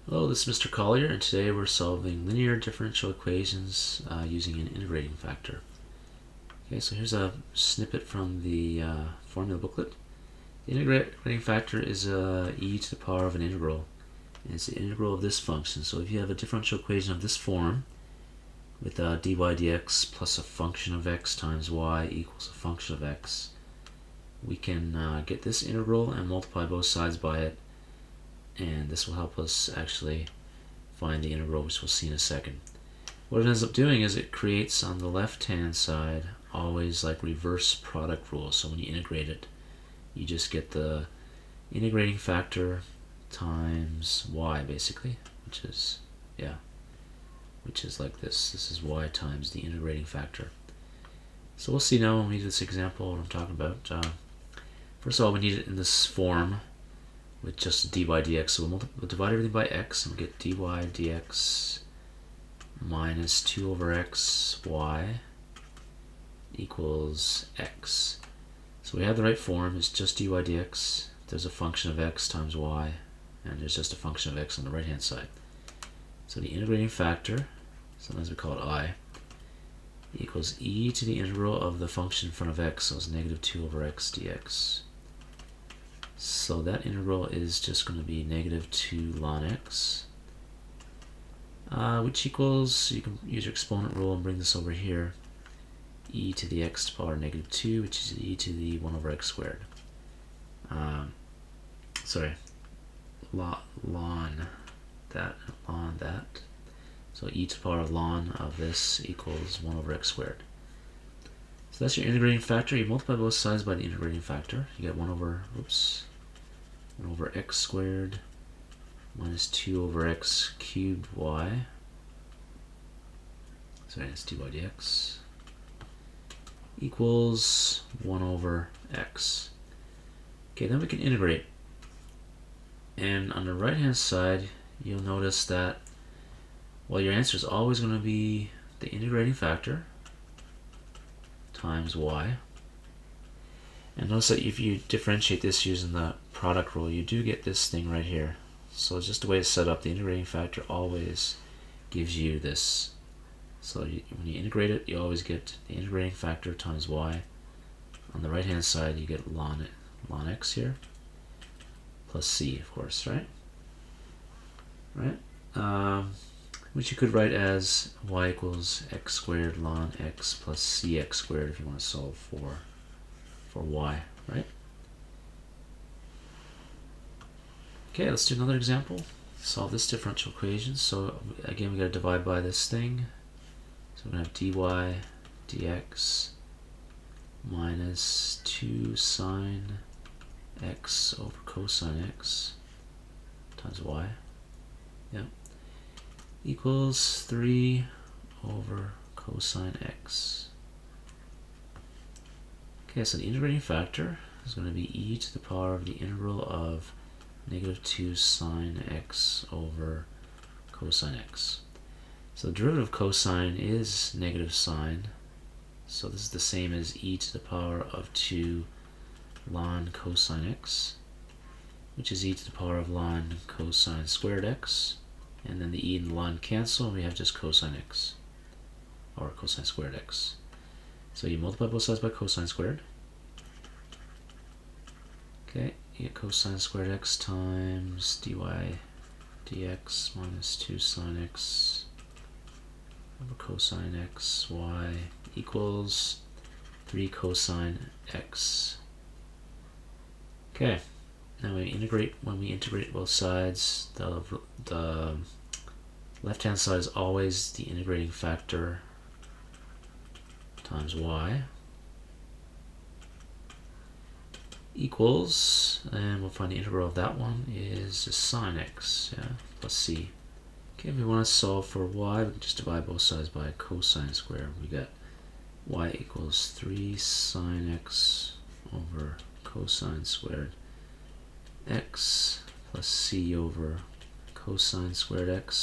Hello, this is Mr. Collier, and today we're solving linear differential equations using an integrating factor. Okay, so here's a snippet from the formula booklet. The integrating factor is e to the power of an integral, and it's the integral of this function. So if you have a differential equation of this form, with dy dx plus a function of x times y equals a function of x, we can get this integral and multiply both sides by it, and this will help us actually find the integral, which we'll see in a second. What it ends up doing is it creates on the left hand side always like reverse product rule. So when you integrate it, you just get the integrating factor times y basically, which is like this. This is y times the integrating factor. So we'll see now when we do this example what I'm talking about. First of all, we need it in this form with just dy dx. So we'll divide everything by x and we'll get dy dx minus 2 over x y equals x. So we have the right form. It's just dy dx. There's a function of x times y, and there's just a function of x on the right hand side. So the integrating factor, sometimes we call it I, equals e to the integral of the function in front of x, so it's negative 2 over x dx. So that integral is just going to be negative 2 ln x, which equals, you can use your exponent rule and bring this over here, e to the x to the power negative 2, which is e to the 1 over x squared. Ln that. So e to the power of ln of this equals 1 over x squared. So that's your integrating factor. You multiply both sides by the integrating factor. You get 1 over x squared minus 2 over x cubed y. Sorry, that's dy dx equals 1 over x. Okay, then we can integrate. And on the right hand side, you'll notice that, well, your answer is always going to be the integrating factor times y. And notice that if you differentiate this using the product rule, you do get this thing right here. So it's just the way it's set up. The integrating factor always gives you this. So when you integrate it, you always get the integrating factor times y. On the right hand side, you get ln x here, plus c, of course, right? Which you could write as y equals x squared ln x plus cx squared if you want to solve for y, right? Okay, let's do another example. Solve this differential equation. So again, we got to divide by this thing. So we're going to have dy dx minus 2 sine x over cosine x times y. Yep. Equals 3 over cosine x. Okay, so the integrating factor is going to be e to the power of the integral of negative 2 sine x over cosine x. So the derivative of cosine is negative sine, so this is the same as e to the power of 2 ln cosine x, which is e to the power of ln cosine squared x, and then the e and the ln cancel, and we have just cosine x, or cosine squared x. So you multiply both sides by cosine squared. Okay, you get cosine squared x times dy dx minus 2 sine x over cosine x y equals 3 cosine x. Okay, now when we integrate both sides, the left hand side is always the integrating factor times y equals, and we'll find the integral of that one is just sine x, plus c. Okay, if we want to solve for y, we can just divide both sides by cosine squared. We get y equals 3 sine x over cosine squared x plus c over cosine squared x.